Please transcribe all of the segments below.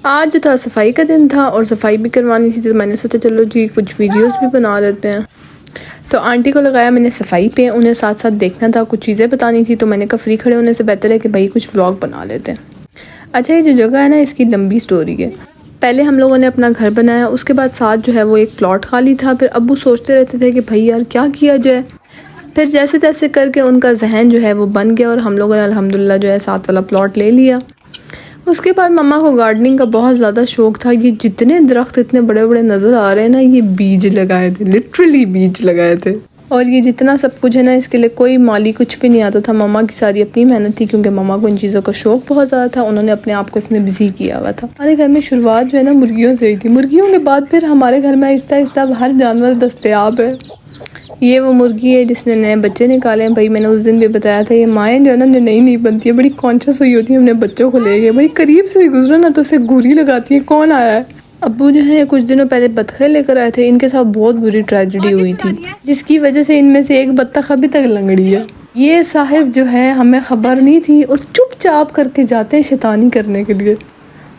आज जो था सफाई का दिन था और सफाई भी करवानी थी, तो मैंने सोचा चलो जी कुछ वीडियोस भी बना लेते हैं। तो आंटी को लगाया मैंने सफाई पे, उन्हें साथ साथ देखना था, कुछ चीज़ें बतानी थी। तो मैंने कहा फ्री खड़े होने से बेहतर है कि भाई कुछ व्लॉग बना लेते हैं। अच्छा, ये जो जगह है ना, इसकी लंबी स्टोरी है। पहले हम लोगों ने अपना घर बनाया, उसके बाद साथ जो है वो एक प्लॉट खाली था। फिर अब्बू सोचते रहते थे कि भाई यार क्या किया जाए। फिर जैसे तैसे करके उनका जहन जो है वो बन गया और हम लोगों ने अल्हम्दुलिल्लाह जो है साथ वाला प्लॉट ले लिया। उसके बाद मम्मा को गार्डनिंग का बहुत ज़्यादा शौक़ था। ये जितने दरख्त इतने बड़े बड़े नज़र आ रहे हैं ना, ये बीज लगाए थे, लिटरली बीज लगाए थे। और ये जितना सब कुछ है ना, इसके लिए कोई माली कुछ भी नहीं आता था। मम्मा की सारी अपनी मेहनत थी, क्योंकि मम्मा को इन चीज़ों का शौक़ बहुत ज़्यादा था। उन्होंने अपने आप को इसमें बिजी किया हुआ था। हमारे घर में शुरुआत जो है ना मुर्गियों से ही थी। मुर्गियों के बाद फिर हमारे घर में आहिस्ता आहिस्ता हर जानवर दस्तयाब है। ये वो मुर्गी है जिसने नए बच्चे निकाले हैं। भाई मैंने उस दिन भी बताया था, ये माएँ जो है ना, जो नई नई बनती है, बड़ी कॉन्शियस हुई होती है अपने बच्चों को लेके। भाई करीब से भी गुजरो ना तो उसे घूरी लगाती है, कौन आया है। अब्बू जो है कुछ दिनों पहले बतखे लेकर आए थे। इनके साथ बहुत बुरी ट्रेजेडी हुई थी, जिसकी वजह से इनमें से एक बत्तख अभी तक लंगड़ी है। ये साहिब जो है हमें खबर नहीं थी और चुपचाप करके जाते हैं शैतानी करने के लिए।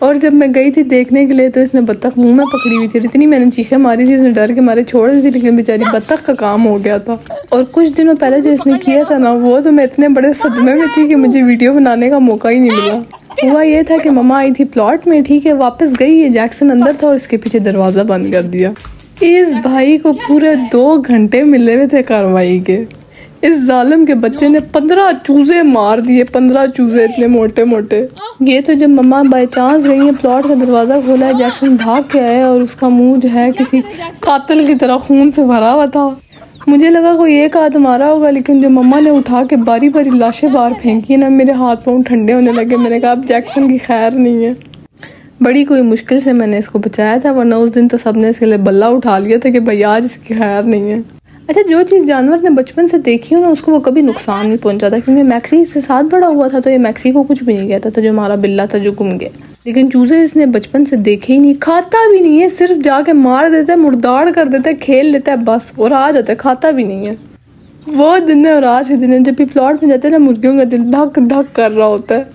और जब मैं गई थी देखने के लिए तो इसने बत्तख मुंह में पकड़ी हुई थी। इतनी मैंने चीखें मारी थी, इसने डर के मारे छोड़ दी थी, लेकिन बेचारी बत्तख का काम हो गया था। और कुछ दिनों पहले जो इसने किया था ना, वो तो मैं इतने बड़े सदमे में थी कि मुझे वीडियो बनाने का मौका ही नहीं मिला। हुआ ये था कि मम्मा आई थी प्लॉट में, ठीक है, वापस गई, ये जैक्सन अंदर था और इसके पीछे दरवाज़ा बंद कर दिया। इस भाई को पूरे 2 घंटे मिले हुए थे कार्रवाई के। इस जालिम के बच्चे ने 15 चूजे मार दिए, 15 चूजे इतने मोटे मोटे। ये तो जब मम्मा बाय चांस गई है, प्लॉट का दरवाज़ा खोला है, जैक्सन भाग के आया और उसका मुंह जो है किसी कातिल की तरह खून से भरा हुआ था। मुझे लगा कोई एक हाथ मारा होगा, लेकिन जो मम्मा ने उठा के बारी बारी लाशें बाहर फेंकी ना, मेरे हाथ पाँव ठंडे होने लगे। मैंने कहा अब जैक्सन की खैर नहीं है। बड़ी कोई मुश्किल से मैंने इसको बचाया था, वरना उस दिन तो सबने इसके लिए बल्ला उठा लिया था कि भाई आज इसकी खैर नहीं है। अच्छा, जो चीज़ जानवर ने बचपन से देखी हो ना, उसको वो कभी नुकसान नहीं पहुंचाता। क्योंकि मैक्सी इसके साथ बड़ा हुआ था, तो ये मैक्सी को कुछ भी नहीं कहता था, जो हमारा बिल्ला था जो गुम गया। लेकिन चूजे इसने बचपन से देखे ही नहीं, खाता भी नहीं है, सिर्फ जाके मार देता है, मुर्दाड़ कर देता है, खेल लेता है बस, और आ जाता है, खाता भी नहीं है। वो दिन है और आज के दिन है। जब भी प्लॉट में जाते हैं ना, मुर्गियों का दिल धक धक कर रहा होता है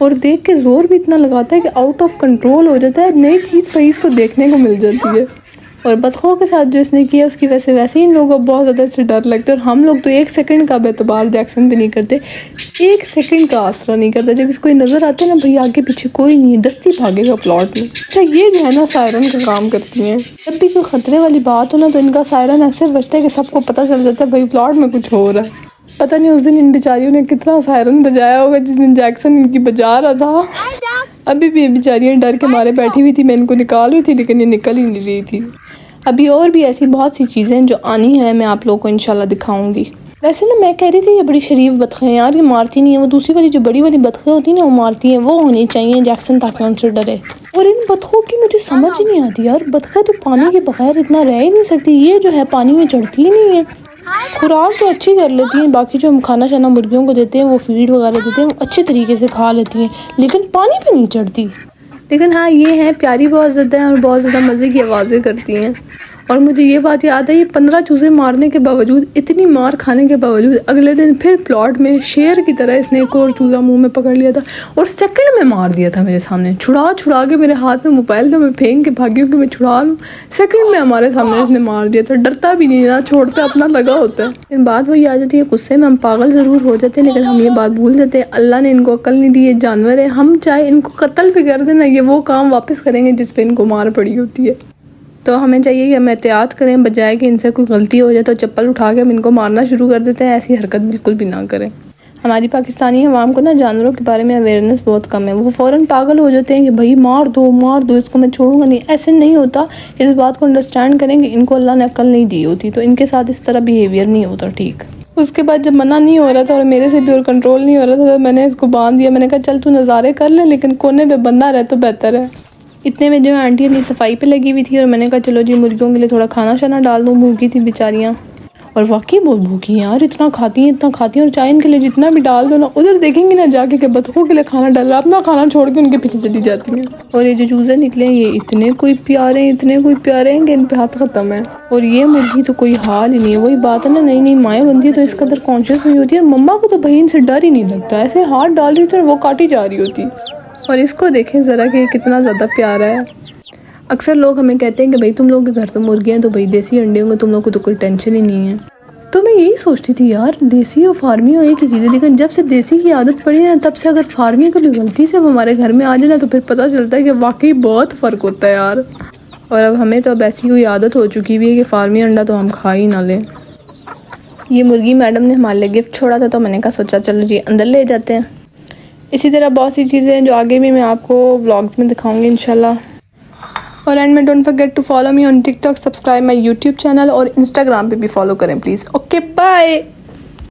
और देख के जोर भी इतना लगाता है कि आउट ऑफ कंट्रोल हो जाता है। नई चीज़ भाई इसको देखने को मिल जाती है। और बतखों के साथ जो इसने किया, उसकी वजह से वैसे ही इन लोगों को बहुत ज़्यादा इससे डर लगता है। और हम लोग तो 1 सेकंड का बेतबार जैक्सन भी नहीं करते, 1 सेकंड का आसरा नहीं करता। जब इसको नज़र आते हैं ना, भाई आगे पीछे कोई नहीं है, दस्ती भागेगा प्लॉट में। अच्छा, ये जो है ना सायरन का काम करती हैं। जब भी कोई ख़तरे वाली बात हो ना, तो इनका सायरन ऐसे बजता है कि सबको पता चल जाता है भाई प्लॉट में कुछ हो रहा है। पता नहीं उस दिन इन बेचारियों ने कितना सायरन बजाया होगा, जिस दिन जैक्सन इनकी बजा रहा था। अभी भी बेचारियाँ डर के मारे बैठी हुई थी। मैं इनको निकाल रही थी, लेकिन ये निकल ही नहीं रही थी। अभी और भी ऐसी बहुत सी चीज़ें जो आनी है, मैं आप लोगों को इंशाल्लाह दिखाऊंगी। वैसे ना मैं कह रही थी ये बड़ी शरीफ बतखें यार, ये मारती नहीं है। वो दूसरी वाली जो बड़ी वाली बतखें होती है ना, वो मारती हैं। वो होनी चाहिए जैक्सन, ताकि उनसे डरे। और इन बतखों की मुझे समझ ही नहीं आती यार, बतखें तो पानी के बगैर इतना रह ही नहीं सकती। ये जो है पानी में चढ़ती ही नहीं है। खुराक तो अच्छी कर लेती हैं, बाकी जो हम खाना शाना मुर्गियों को देते हैं, वो फीड वगैरह देते हैं, वो अच्छे तरीके से खा लेती हैं, लेकिन पानी पे नहीं चढ़ती। लेकिन हाँ, ये है प्यारी बहुत ज़्यादा है और बहुत ज़्यादा मज़े की आवाज़ें करती हैं। और मुझे ये बात याद है, ये 15 चूज़े मारने के बावजूद, इतनी मार खाने के बावजूद, अगले दिन फिर प्लॉट में शेर की तरह इसने एक और चूज़ा मुंह में पकड़ लिया था और सेकंड में मार दिया था मेरे सामने। छुड़ा के मेरे हाथ में मोबाइल था, मैं फेंक के भागी हूँ कि मैं छुड़ा लूँ। सेकंड में हमारे सामने इसने मार दिया था। डरता भी नहीं ना, छोड़ता अपना लगा होता है। लेकिन बात वही आ जाती है, गुस्से में हम पागल ज़रूर हो जाते हैं, लेकिन हम ये बात भूल जाते हैं, अल्लाह ने इनको अक्ल नहीं दी है, जानवर है। हम चाहे इनको कत्ल भी कर देना, ये वो काम वापस करेंगे जिस पर इनको मार पड़ी होती है। तो हमें चाहिए कि हम एहतियात करें, बजाय कि इनसे कोई गलती हो जाए तो चप्पल उठा के हम इनको मारना शुरू कर देते हैं। ऐसी हरकत बिल्कुल भी ना करें। हमारी पाकिस्तानी अवाम को ना जानवरों के बारे में अवेयरनेस बहुत कम है। वो फ़ौरन पागल हो जाते हैं कि भाई मार दो, इसको मैं छोड़ूंगा नहीं। ऐसे नहीं होता। इस बात को अंडरस्टैंड करें कि इनको अल्लाह ने अक्ल नहीं दी होती, तो इनके साथ इस तरह बिहेवियर नहीं होता। ठीक, उसके बाद जब मना नहीं हो रहा था और मेरे से भी और कंट्रोल नहीं हो रहा था, तो मैंने इसको बांध दिया। मैंने कहा चल तू नज़ारे कर ले, लेकिन कोने पे बंदा रहे तो बेहतर है। इतने में जो है आंटी अपनी सफाई पे लगी हुई थी और मैंने कहा चलो जी मुर्गियों के लिए थोड़ा खाना शाना डाल दूँ। भूखी थी बेचारियाँ, और वाकई बहुत भूखी हैं यार, इतना खाती हैं। और चाय इनके लिए जितना भी डाल दो ना, उधर देखेंगे ना जाके कि बतखों के लिए खाना डाल रहा, अपना खाना छोड़ के उनके पीछे चली जाती हैं। और ये जो चूज़े निकले हैं, ये इतने कोई प्यारे हैं कि इन पे हाथ ख़त्म है। और ये मुर्गी तो कोई हाल ही नहीं है। वही बात है ना, नई माएँ बनती है तो इस कदर कॉन्शियस हुई होती है। मम्मा को तो भाई इनसे डर ही नहीं लगता, ऐसे हाथ डाल रही थी और वो काटी जा रही होती। और इसको देखें ज़रा कि कितना ज़्यादा प्यारा है। अक्सर लोग हमें कहते हैं कि भाई तुम लोगों के घर तो मुर्गियाँ तो भाई देसी अंडे होंगे, तुम लोग को तो कोई टेंशन ही नहीं है। तो मैं यही सोचती थी यार, देसी और फार्मी और एक ही चीज़ है, लेकिन जब से देसी की आदत पड़ी है तब से अगर फार्मी कभी गलती से हमारे घर में आ जाए ना तो फिर पता चलता है कि वाकई बहुत फ़र्क होता है यार। और अब हमें तो अब ऐसी कोई आदत हो चुकी हुई है कि फार्मी अंडा तो हम खा ही ना लें। ये मुर्गी मैडम ने हमारे लिए गिफ्ट छोड़ा था तो मैंने कहा सोचा चलो जी अंदर ले जाते हैं। इसी तरह बहुत सी चीज़ें हैं जो आगे भी मैं आपको व्लॉग्स में दिखाऊंगी इंशाल्लाह। और एंड में don't forget to follow me on TikTok, subscribe my YouTube channel और इंस्टाग्राम पे भी फॉलो करें प्लीज़। Okay bye.